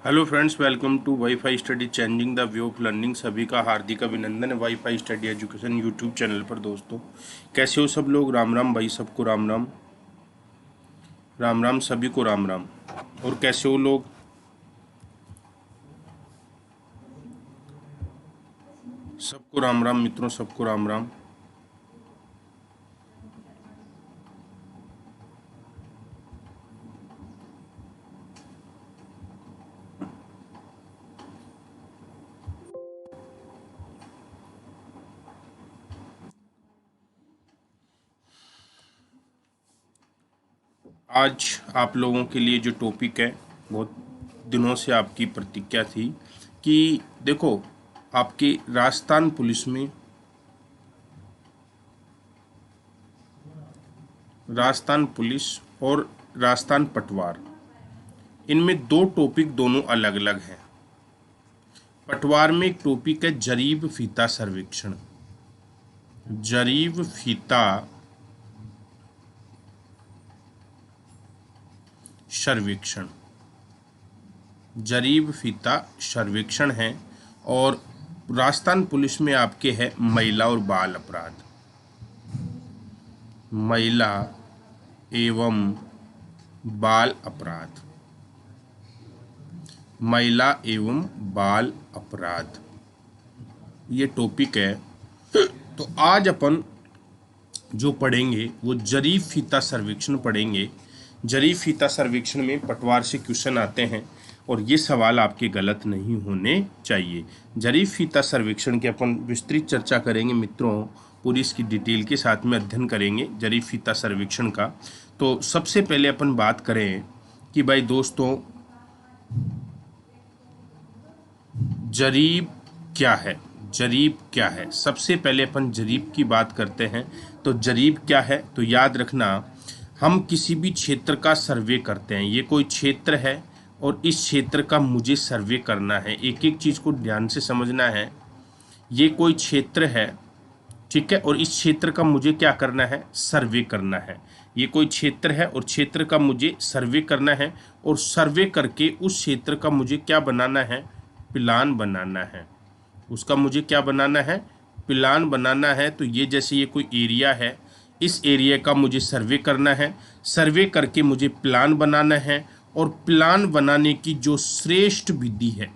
Hello friends, welcome to wifi study changing the way of learning. सभी का हार्दिक अभिनंदन है wifi study education YouTube channel पर। दोस्तों, कैसे हो सब लोग? राम राम भाई, सबको राम राम। राम राम सभी को राम राम। और कैसे हो लोग? सबको राम राम मित्रों, सबको राम राम। आज आप लोगों के लिए जो टॉपिक है, बहुत दिनों से आपकी प्रतिज्ञा थी कि देखो, आपके राजस्थान पुलिस में, राजस्थान पुलिस और राजस्थान पटवार, इनमें दो टॉपिक दोनों अलग अलग हैं। पटवार में एक टॉपिक है जरीब फीता सर्वेक्षण। जरीब फीता सर्वेक्षण, जरीब फीता सर्वेक्षण है। और राजस्थान पुलिस में आपके है महिला और बाल अपराध, महिला एवं बाल अपराध, महिला एवं बाल अपराध, ये टॉपिक है। तो आज अपन जो पढ़ेंगे वो जरीब फीता सर्वेक्षण पढ़ेंगे। जरीब फीता सर्वेक्षण में पटवार से क्वेश्चन आते हैं और ये सवाल आपके गलत नहीं होने चाहिए। जरीब फीता सर्वेक्षण की अपन विस्तृत चर्चा करेंगे मित्रों, पूरी इसकी डिटेल के साथ में अध्ययन करेंगे जरीब फीता सर्वेक्षण का। तो सबसे पहले अपन बात करें कि भाई दोस्तों, जरीब क्या है? जरीब क्या है? सबसे पहले अपन जरीब की बात करते हैं। तो जरीब क्या है? तो याद रखना, हम किसी भी क्षेत्र का सर्वे करते हैं। ये कोई क्षेत्र है और इस क्षेत्र का मुझे सर्वे करना है। एक एक चीज़ को ध्यान से समझना है। ये कोई क्षेत्र है, ठीक है, और इस क्षेत्र का मुझे क्या करना है? सर्वे करना है। ये कोई क्षेत्र है और क्षेत्र का मुझे सर्वे करना है, और सर्वे करके उस क्षेत्र का मुझे क्या बनाना है? प्लान बनाना है। उसका मुझे क्या बनाना है? प्लान बनाना है। तो ये जैसे ये कोई एरिया है, इस एरिया का मुझे सर्वे करना है। सर्वे करके मुझे प्लान बनाना है, और प्लान बनाने की जो श्रेष्ठ विधि है,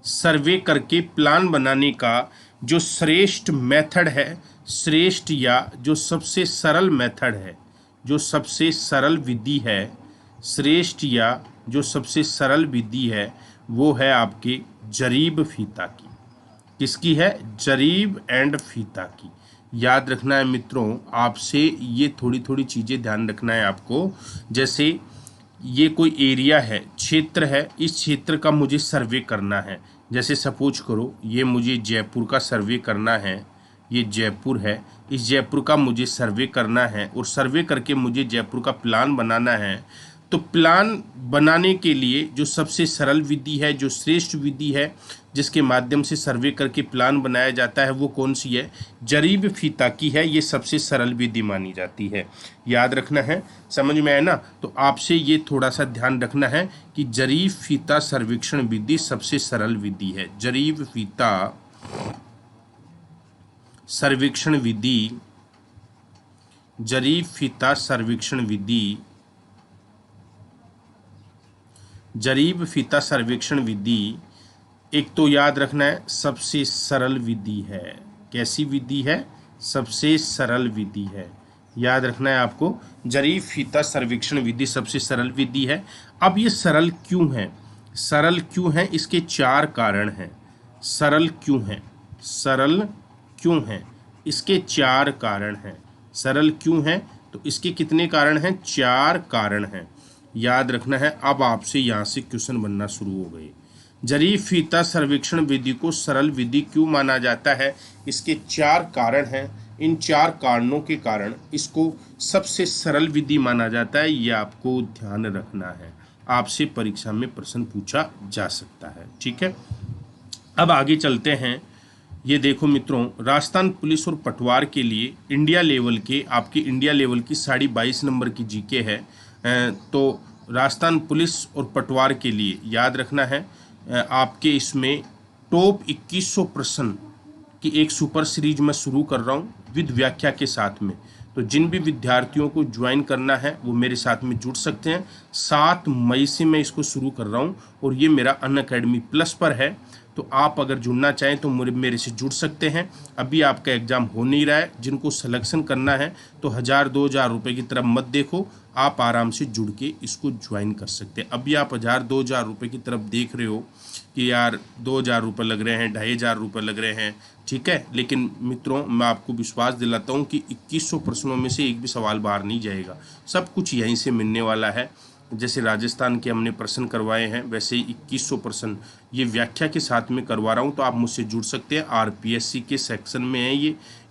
सर्वे करके प्लान बनाने का जो श्रेष्ठ मेथड है, श्रेष्ठ या जो सबसे सरल मेथड है, जो सबसे सरल विधि है, श्रेष्ठ या जो सबसे सरल विधि है, वो है आपके जरीब फीता की। किसकी है? जरीब एंड फीता की। याद रखना है मित्रों, आपसे ये थोड़ी थोड़ी चीज़ें ध्यान रखना है आपको। जैसे ये कोई एरिया है, क्षेत्र है, इस क्षेत्र का मुझे सर्वे करना है। जैसे सपोज करो ये मुझे जयपुर का सर्वे करना है, ये जयपुर है, इस जयपुर का मुझे सर्वे करना है, और सर्वे करके मुझे जयपुर का प्लान बनाना है। तो प्लान बनाने के लिए जो सबसे सरल विधि है, जो श्रेष्ठ विधि है, जिसके माध्यम से सर्वे करके प्लान बनाया जाता है, वो कौन सी है? जरीब फीता की है। ये सबसे सरल विधि मानी जाती है। याद रखना है, समझ में आया ना? तो आपसे ये थोड़ा सा ध्यान रखना है कि जरीब फीता सर्वेक्षण विधि सबसे सरल विधि है। जरीब फीता सर्वेक्षण विधि, जरीब फीता सर्वेक्षण विधि, जरीब फीता सर्वेक्षण विधि एक तो याद रखना है सबसे सरल विधि है। कैसी विधि है? सबसे सरल विधि है। याद रखना है आपको, जरीब फीता सर्वेक्षण विधि सबसे सरल विधि है। अब ये सरल क्यों है? सरल क्यों है? इसके चार कारण हैं। सरल क्यों है? सरल क्यों है? इसके चार कारण हैं। सरल क्यों है? तो इसके कितने कारण हैं? चार कारण हैं। याद रखना है। अब आपसे यहाँ से क्वेश्चन बनना शुरू हो गए। जरीब फीता सर्वेक्षण विधि को सरल विधि क्यों माना जाता है? इसके चार कारण हैं। इन चार कारणों के कारण इसको सबसे सरल विधि माना जाता है। ये आपको ध्यान रखना है, आपसे परीक्षा में प्रश्न पूछा जा सकता है। ठीक है, अब आगे चलते हैं। ये देखो मित्रों, राजस्थान पुलिस और पटवार के लिए इंडिया लेवल के, आपकी इंडिया लेवल की 22.5 नंबर की जीके है। तो राजस्थान पुलिस और पटवार के लिए याद रखना है आपके इसमें टॉप 2100 प्रश्न की एक सुपर सीरीज मैं शुरू कर रहा हूँ विद व्याख्या के साथ में। तो जिन भी विद्यार्थियों को ज्वाइन करना है वो मेरे साथ में जुड़ सकते हैं। 7 मई से मैं इसको शुरू कर रहा हूँ और ये मेरा अनअकैडमी प्लस पर है। तो आप अगर जुड़ना चाहें तो मेरे से जुड़ सकते हैं। अभी आपका एग्ज़ाम हो नहीं रहा है, जिनको सिलेक्शन करना है तो 1000-2000 रुपये की तरफ मत देखो, आप आराम से जुड़ के इसको ज्वाइन कर सकते हैं। अभी आप 1000-2000 रुपये की तरफ देख रहे हो कि यार 2000 रुपये लग रहे हैं, 2500 रुपये लग रहे हैं, ठीक है। लेकिन मित्रों मैं आपको विश्वास दिलाता हूँ कि 2100 प्रश्नों में से एक भी सवाल बाहर नहीं जाएगा, सब कुछ यहीं से मिलने वाला है। जैसे राजस्थान के हमने प्रश्न करवाए हैं वैसे ही 2100 प्रश्न ये व्याख्या के साथ में करवा रहा हूँ। तो आप मुझसे जुड़ सकते हैं। आरपीएससी के सेक्शन में है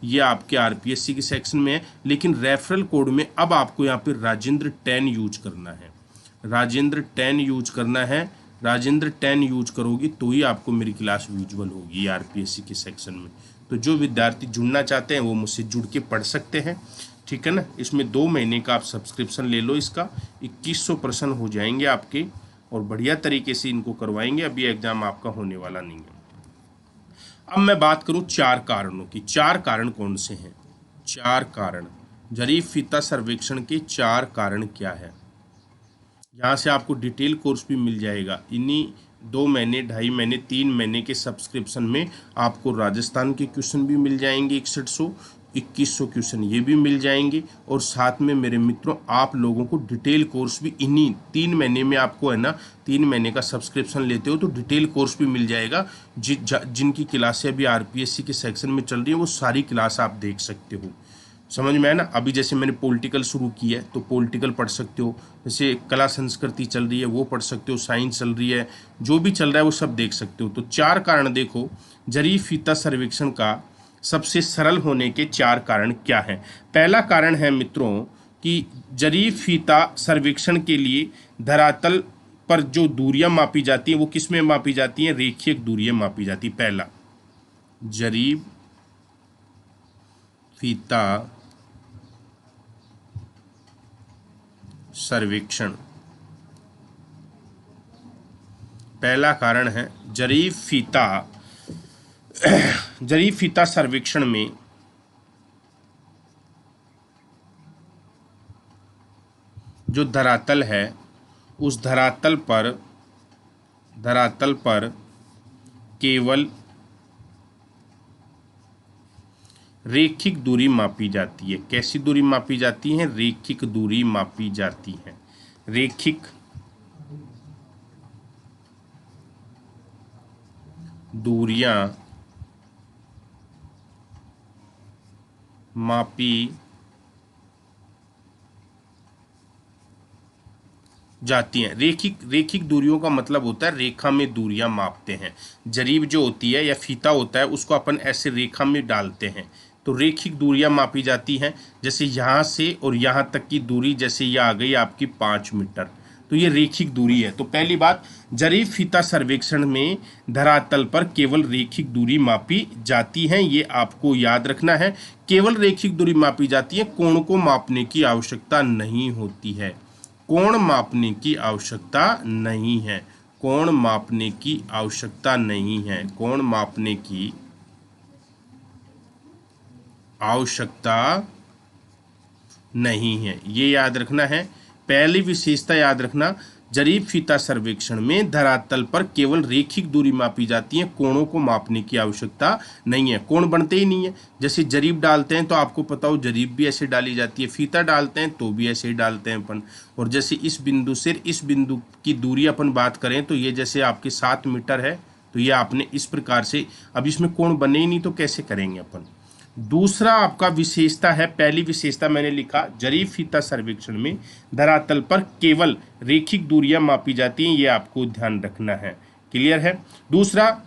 ये आपके आरपीएससी के सेक्शन में है। लेकिन रेफरल कोड में अब आपको यहाँ पे राजेंद्र 10 यूज करना है, राजेंद्र 10 यूज करना है। राजेंद्र 10 यूज करोगी तो ही आपको मेरी क्लास विजुअल होगी आरपीएससी के सेक्शन में। तो जो विद्यार्थी जुड़ना चाहते हैं वो मुझसे जुड़ के पढ़ सकते हैं, ठीक है ना। इसमें 2 महीने का आप सब्सक्रिप्शन ले लो, इसका 2100 प्रश्न हो जाएंगे आपके और बढ़िया तरीके से इनको करवाएंगे। अभी एग्जाम आपका होने वाला नहीं है। अब मैं बात करूं 4 कारणों की। 4 कारण कौन से हैं? 4 कारण, जरीफ फीता सर्वेक्षण के 4 कारण क्या है। यहाँ से आपको डिटेल कोर्स भी मिल जाएगा। इन्हीं 2 महीने, 2.5 महीने, 3 महीने के सब्सक्रिप्शन में आपको राजस्थान के क्वेश्चन भी मिल जाएंगे 6100, 2100 क्वेश्चन ये भी मिल जाएंगे। और साथ में मेरे मित्रों आप लोगों को डिटेल कोर्स भी इन्हीं 3 महीने में आपको है ना, 3 महीने का सब्सक्रिप्शन लेते हो तो डिटेल कोर्स भी मिल जाएगा। जिनकी क्लासें अभी आरपीएससी के सेक्शन में चल रही है वो सारी क्लास आप देख सकते हो। समझ में है ना। अभी जैसे मैंने पॉलिटिकल शुरू की है तो पॉलिटिकल पढ़ सकते हो, जैसे कला संस्कृति चल रही है वो पढ़ सकते हो, साइंस चल रही है, जो भी चल रहा है वो सब देख सकते हो। तो 4 कारण देखो जरीफ फीता सर्वेक्षण का सबसे सरल होने के 4 कारण क्या हैं। पहला कारण है मित्रों कि जरीफ फीता सर्वेक्षण के लिए धरातल पर जो दूरियां मापी जाती हैं वो किस में मापी जाती हैं? रेखीय दूरियां मापी जाती। पहला, जरीफ फीता सर्वेक्षण, पहला कारण है जरीफ फीता सर्वेक्षण में जो धरातल है उस धरातल पर केवल रेखिक दूरी मापी जाती है। कैसी दूरी मापी जाती है? रेखिक दूरी मापी जाती है। रेखिक दूरियां मापी जाती हैं। रेखिक दूरियों का मतलब होता है रेखा में दूरियां मापते हैं। जरीब जो होती है या फीता होता है उसको अपन ऐसे रेखा में डालते हैं तो रेखिक दूरियां मापी जाती हैं। जैसे यहाँ से और यहाँ तक की दूरी, जैसे ये आ गई आपकी 5 मीटर, तो ये रेखिक दूरी है। तो पहली बात, जरीब फीता सर्वेक्षण में धरातल पर केवल रेखिक दूरी मापी जाती है, ये आपको याद रखना है। केवल रेखिक दूरी मापी जाती है, कोण को मापने की आवश्यकता नहीं होती है। कोण मापने की आवश्यकता नहीं है। कोण मापने की आवश्यकता नहीं है। कोण मापने की आवश्यकता नहीं है, ये याद रखना है। पहली विशेषता याद रखना, जरीब फीता सर्वेक्षण में धरातल पर केवल रेखिक दूरी मापी जाती है, कोणों को मापने की आवश्यकता नहीं है। कोण बनते ही नहीं है। जैसे जरीब डालते हैं तो आपको पता हो जरीब भी ऐसे डाली जाती है, फीता डालते हैं तो भी ऐसे ही डालते हैं अपन। और जैसे इस बिंदु से इस बिंदु की दूरी अपन बात करें तो ये जैसे आपके 7 मीटर है, तो ये आपने इस प्रकार से, अब इसमें कोण बने ही नहीं तो कैसे करेंगे अपन। दूसरा आपका विशेषता है, पहली विशेषता मैंने लिखा, जरीब फीता सर्वेक्षण में धरातल पर केवल रेखिक दूरियां मापी जाती हैं, ये आपको ध्यान रखना है। क्लियर है। दूसरा,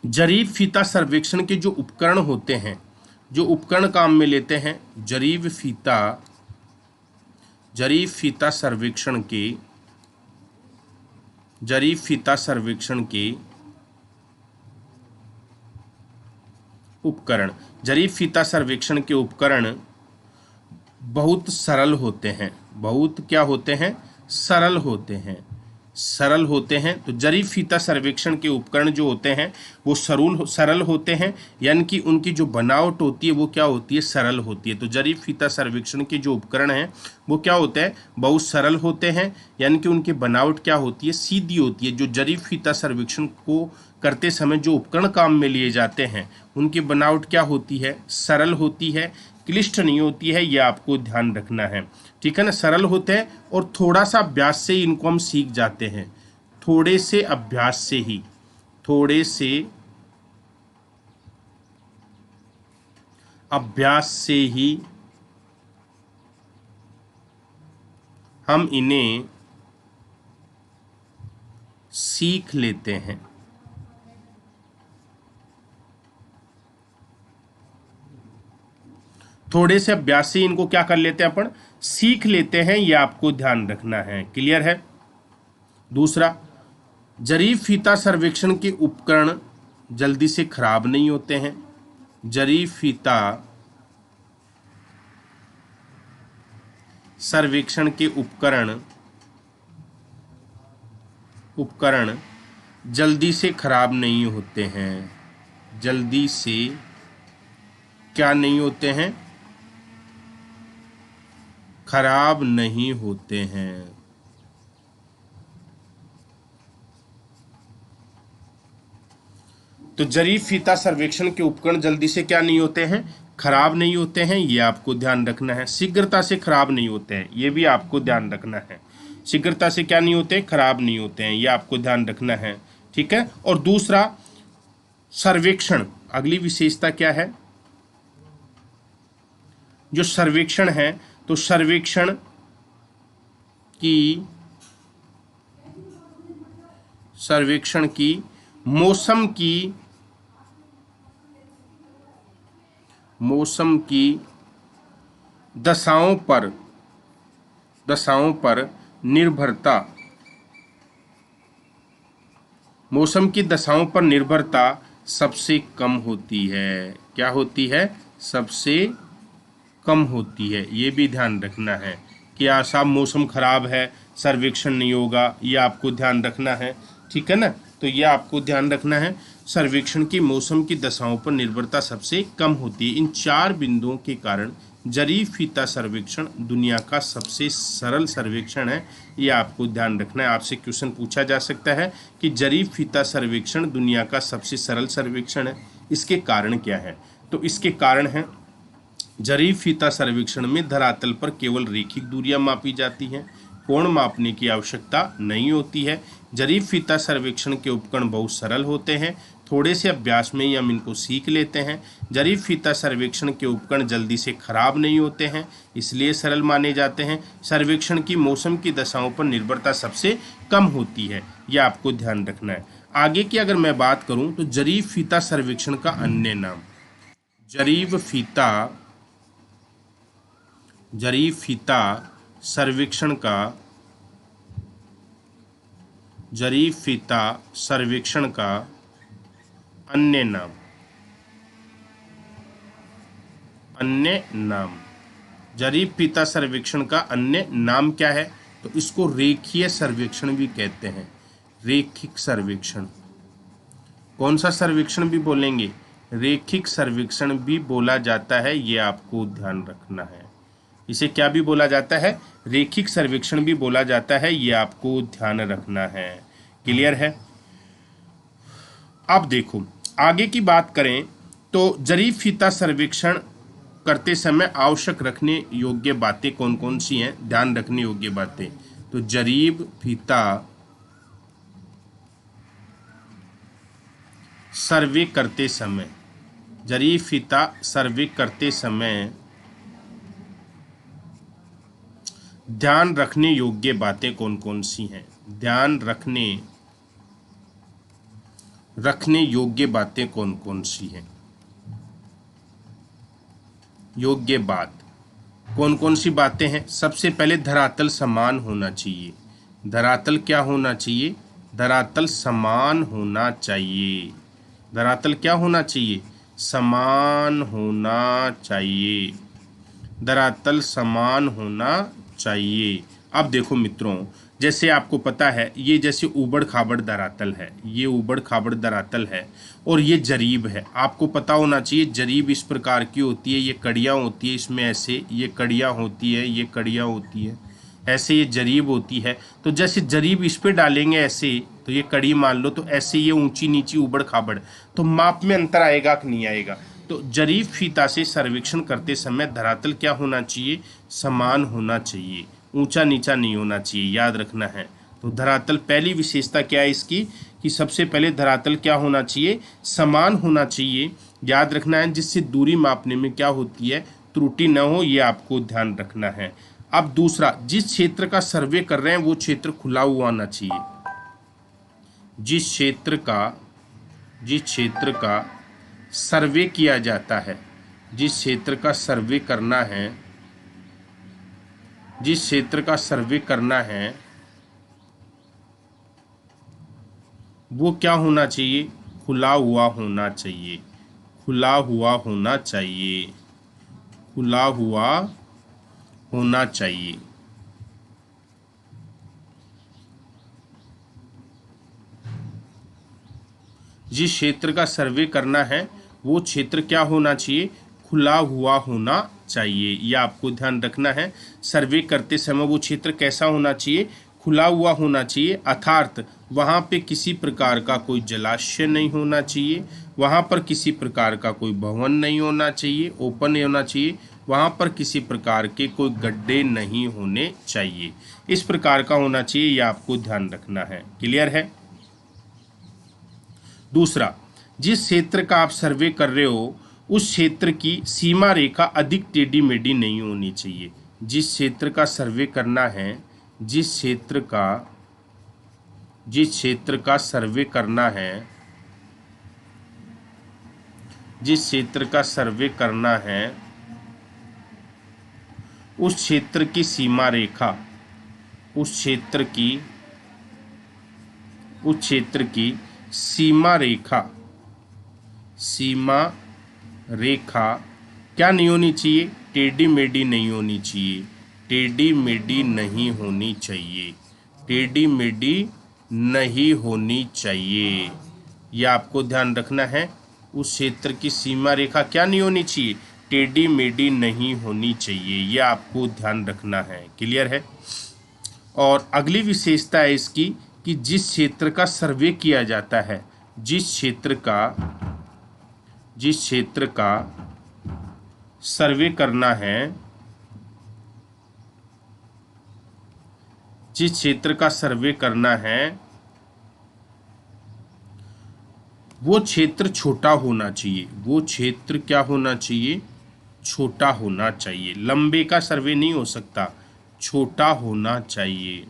जरीब फीता सर्वेक्षण के जो उपकरण होते हैं, जो उपकरण काम में लेते हैं, जरीब फीता सर्वेक्षण के उपकरण, जरीब फीता सर्वेक्षण के उपकरण बहुत सरल होते हैं। बहुत क्या होते हैं? सरल होते हैं, सरल होते हैं। तो जरी फीता सर्वेक्षण के उपकरण जो होते हैं वो सरल होते हैं, यानी कि उनकी जो बनावट होती है वो क्या होती है, सरल होती है। तो जरी फीता सर्वेक्षण के जो उपकरण हैं वो क्या होते हैं, बहुत सरल होते हैं, यानी कि उनकी बनावट क्या होती है, सीधी होती है। जो जरी फीता सर्वेक्षण को करते समय जो उपकरण काम में लिए जाते हैं उनकी बनावट क्या होती है, सरल होती है, क्लिष्ट नहीं होती है। यह आपको ध्यान रखना है, ठीक है ना। सरल होते हैं और थोड़ा सा अभ्यास से ही इनको हम सीख जाते हैं, थोड़े से अभ्यास से ही, थोड़े से अभ्यास से ही हम इन्हें सीख लेते हैं। थोड़े से अभ्यास से इनको क्या कर लेते हैं, अपन सीख लेते हैं। ये आपको ध्यान रखना है, क्लियर है। दूसरा, जरी फीता सर्वेक्षण के उपकरण जल्दी से खराब नहीं होते हैं। जरी फीता सर्वेक्षण के उपकरण जल्दी से खराब नहीं होते हैं। जल्दी से क्या नहीं होते हैं, खराब नहीं होते हैं। तो जरी फीता सर्वेक्षण के उपकरण जल्दी से क्या नहीं होते हैं, खराब नहीं होते हैं। ये आपको ध्यान रखना है। शीघ्रता से खराब नहीं होते हैं, ये भी आपको ध्यान रखना है। शीघ्रता से क्या नहीं होते, खराब नहीं होते हैं, ये आपको ध्यान रखना है, ठीक है। और दूसरा, सर्वेक्षण, अगली विशेषता क्या है, जो सर्वेक्षण है तो सर्वेक्षण की मौसम की दशाओं पर निर्भरता, मौसम की दशाओं पर निर्भरता सबसे कम होती है। क्या होती है, सबसे कम होती है। ये भी ध्यान रखना है कि साहब मौसम खराब है, सर्वेक्षण नहीं होगा, ये आपको ध्यान रखना है, ठीक है ना। तो ये आपको ध्यान रखना है, सर्वेक्षण की मौसम की दशाओं पर निर्भरता सबसे कम होती है। इन 4 बिंदुओं के कारण जरी फीता सर्वेक्षण दुनिया का सबसे सरल सर्वेक्षण है। ये आपको ध्यान रखना है। आपसे क्वेश्चन पूछा जा सकता है कि जरी फीता सर्वेक्षण दुनिया का सबसे सरल सर्वेक्षण है, इसके कारण क्या है। तो इसके कारण है, जरी फीता सर्वेक्षण में धरातल पर केवल रेखिक दूरियां मापी जाती हैं, कोण मापने की आवश्यकता नहीं होती है। जरी फीता सर्वेक्षण के उपकरण बहुत सरल होते हैं, थोड़े से अभ्यास में ही हम इनको सीख लेते हैं। जरी फीता सर्वेक्षण के उपकरण जल्दी से खराब नहीं होते हैं, इसलिए सरल माने जाते हैं। सर्वेक्षण की मौसम की दशाओं पर निर्भरता सबसे कम होती है, यह आपको ध्यान रखना है। आगे की अगर मैं बात करूं तो जरी फीता सर्वेक्षण का अन्य नाम, जरी फीता सर्वेक्षण का अन्य नाम, जरी फीता सर्वेक्षण का अन्य नाम क्या है, तो इसको रेखीय सर्वेक्षण भी कहते हैं। रेखिक सर्वेक्षण, कौन सा सर्वेक्षण भी बोलेंगे, रेखिक सर्वेक्षण भी बोला जाता है, ये आपको ध्यान रखना है। इसे क्या भी बोला जाता है, रेखिक सर्वेक्षण भी बोला जाता है, ये आपको ध्यान रखना है, क्लियर है। अब देखो आगे की बात करें तो जरी फीता सर्वेक्षण करते समय आवश्यक रखने योग्य बातें कौन कौन सी हैं, ध्यान रखने योग्य बातें। तो जरीब फीता सर्वे करते समय, जरी फीता सर्वे करते समय ध्यान रखने योग्य बातें कौन कौन सी हैं, ध्यान रखने योग्य बातें कौन कौन सी हैं। योग्य बात कौन कौन सी बातें हैं, सबसे पहले धरातल समान होना चाहिए। धरातल क्या होना चाहिए, धरातल समान होना चाहिए। धरातल क्या होना चाहिए, समान होना चाहिए। धरातल समान होना चाहिए। अब देखो मित्रों, जैसे आपको पता है ये जैसे ऊबड़ खाबड़ धरातल है, ये ऊबड़ खाबड़ धरातल है और ये जरीब है। आपको पता होना चाहिए जरीब इस प्रकार की होती है, ये कड़ियाँ होती है इसमें ऐसे, ये कड़ियाँ होती है, ये कड़ियाँ होती है ऐसे, ये जरीब होती है। तो जैसे जरीब इस पे डालेंगे ऐसे, तो ये कड़ी मान लो, तो ऐसे ये ऊंची नीची ऊबड़ खाबड़, तो माप में अंतर आएगा कि नहीं आएगा। तो जरीब फीता से सर्वेक्षण करते समय धरातल क्या होना चाहिए, समान होना चाहिए, ऊंचा नीचा नहीं होना चाहिए, याद रखना है। तो धरातल पहली विशेषता क्या है इसकी, कि सबसे पहले धरातल क्या होना चाहिए, समान होना चाहिए, याद रखना है, जिससे दूरी मापने में क्या होती है, त्रुटि न हो, ये आपको ध्यान रखना है। अब दूसरा, जिस क्षेत्र का सर्वे कर रहे हैं वो क्षेत्र खुला हुआ आना चाहिए। जिस क्षेत्र का सर्वे किया जाता है, जिस क्षेत्र का सर्वे करना है, जिस क्षेत्र का सर्वे करना है वो क्या होना चाहिए, खुला हुआ होना चाहिए, खुला हुआ होना चाहिए, खुला हुआ होना चाहिए। जिस क्षेत्र का सर्वे करना है वो क्षेत्र क्या होना चाहिए, खुला हुआ होना चाहिए, यह आपको ध्यान रखना है। सर्वे करते समय वो क्षेत्र कैसा होना चाहिए, खुला हुआ होना चाहिए, अर्थात वहाँ पे किसी प्रकार का कोई जलाशय नहीं होना चाहिए, वहाँ पर किसी प्रकार का कोई भवन नहीं होना चाहिए, ओपन नहीं होना चाहिए, वहाँ पर किसी प्रकार के कोई गड्ढे नहीं होने चाहिए, इस प्रकार का होना चाहिए, यह आपको ध्यान रखना है। क्लियर है। दूसरा, जिस क्षेत्र का आप सर्वे कर रहे हो उस क्षेत्र की सीमा रेखा अधिक टेढ़ी मेढ़ी नहीं होनी चाहिए। जिस क्षेत्र का सर्वे करना है, जिस क्षेत्र का सर्वे करना है, जिस क्षेत्र का सर्वे करना है उस क्षेत्र की सीमा रेखा, उस क्षेत्र की सीमा रेखा क्या नहीं होनी चाहिए, टेढ़ी मेढ़ी नहीं होनी चाहिए, टेढ़ी मेढ़ी नहीं होनी चाहिए, टेढ़ी मेढ़ी नहीं होनी चाहिए, यह आपको ध्यान रखना है। उस क्षेत्र की सीमा रेखा क्या नहीं होनी चाहिए, टेढ़ी मेढ़ी नहीं होनी चाहिए, यह आपको ध्यान रखना है। क्लियर है। और अगली विशेषता है इसकी कि जिस क्षेत्र का सर्वे किया जाता है, जिस क्षेत्र का सर्वे करना है, जिस क्षेत्र का सर्वे करना है वो क्षेत्र छोटा होना चाहिए, वो क्षेत्र क्या होना चाहिए, छोटा होना चाहिए, लंबे का सर्वे नहीं हो सकता, छोटा होना चाहिए।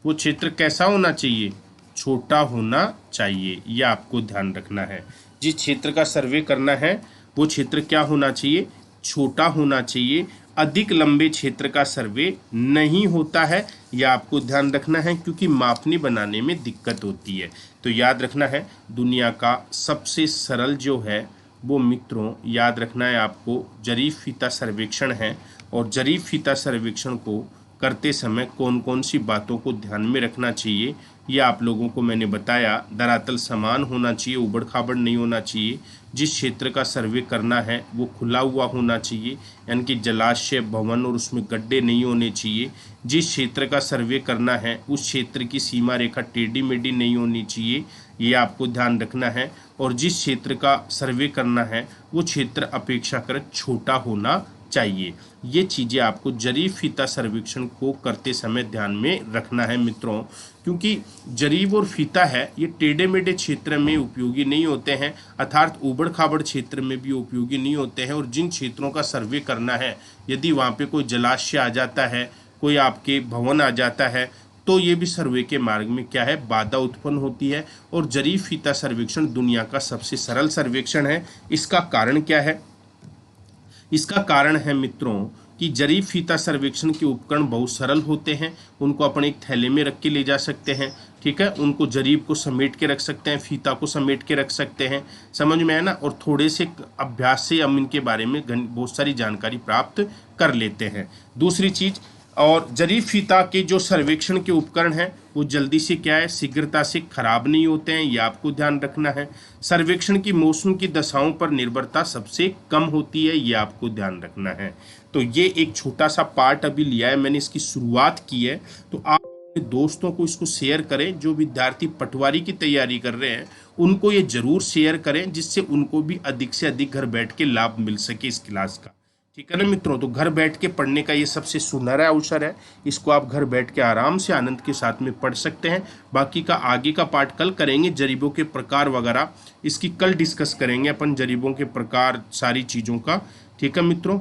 वो क्षेत्र कैसा होना चाहिए, छोटा होना चाहिए, यह आपको ध्यान रखना है। जिस क्षेत्र का सर्वे करना है वो क्षेत्र क्या होना चाहिए, छोटा होना चाहिए, अधिक लंबे क्षेत्र का सर्वे नहीं होता है, यह आपको ध्यान रखना है, क्योंकि मापनी बनाने में दिक्कत होती है। तो याद रखना है, दुनिया का सबसे सरल जो है वो मित्रों याद रखना है आपको, जरीब फीता सर्वेक्षण है। और जरीब फीता सर्वेक्षण को करते समय कौन कौन सी बातों को ध्यान में रखना चाहिए ये आप लोगों को मैंने बताया। धरातल समान होना चाहिए, उबड़ खाबड़ नहीं होना चाहिए, जिस क्षेत्र का सर्वे करना है वो खुला हुआ होना चाहिए, यानी कि जलाशय भवन और उसमें गड्ढे नहीं होने चाहिए, जिस क्षेत्र का सर्वे करना है उस क्षेत्र की सीमा रेखा टेढ़ी मेढ़ी नहीं होनी चाहिए, ये आपको ध्यान रखना है। और जिस क्षेत्र का सर्वे करना है वो क्षेत्र अपेक्षाकृत छोटा होना चाहिए। ये चीज़ें आपको जरीब फीता सर्वेक्षण को करते समय ध्यान में रखना है मित्रों, क्योंकि जरीब और फीता है ये टेढ़े मेढ़े क्षेत्र में उपयोगी नहीं होते हैं, अर्थात ऊबड़ खाबड़ क्षेत्र में भी उपयोगी नहीं होते हैं। और जिन क्षेत्रों का सर्वे करना है यदि वहाँ पे कोई जलाशय आ जाता है, कोई आपके भवन आ जाता है, तो ये भी सर्वे के मार्ग में क्या है, बाधा उत्पन्न होती है। और जरीब फीता सर्वेक्षण दुनिया का सबसे सरल सर्वेक्षण है। इसका कारण क्या है, इसका कारण है मित्रों कि जरीब फीता सर्वेक्षण के उपकरण बहुत सरल होते हैं, उनको अपन एक थैले में रख के ले जा सकते हैं, ठीक है, उनको जरीब को समेट के रख सकते हैं, फीता को समेट के रख सकते हैं, समझ में है ना। और थोड़े से अभ्यास से हम इनके बारे में बहुत सारी जानकारी प्राप्त कर लेते हैं। दूसरी चीज, और जरी फीता के जो सर्वेक्षण के उपकरण हैं वो जल्दी से क्या है, शीघ्रता से खराब नहीं होते हैं, ये आपको ध्यान रखना है। सर्वेक्षण की मौसम की दशाओं पर निर्भरता सबसे कम होती है, ये आपको ध्यान रखना है। तो ये एक छोटा सा पार्ट अभी लिया है मैंने, इसकी शुरुआत की है, तो आप अपने दोस्तों को इसको शेयर करें। जो विद्यार्थी पटवारी की तैयारी कर रहे हैं उनको ये जरूर शेयर करें, जिससे उनको भी अधिक से अधिक घर बैठ के लाभ मिल सके इस क्लास का। ठीक है ना मित्रों, तो घर बैठ के पढ़ने का ये सबसे सुनहरा अवसर है, इसको आप घर बैठ के आराम से आनंद के साथ में पढ़ सकते हैं। बाकी का आगे का पार्ट कल करेंगे, जरीबों के प्रकार वगैरह इसकी कल डिस्कस करेंगे अपन, जरीबों के प्रकार सारी चीज़ों का। ठीक है मित्रों।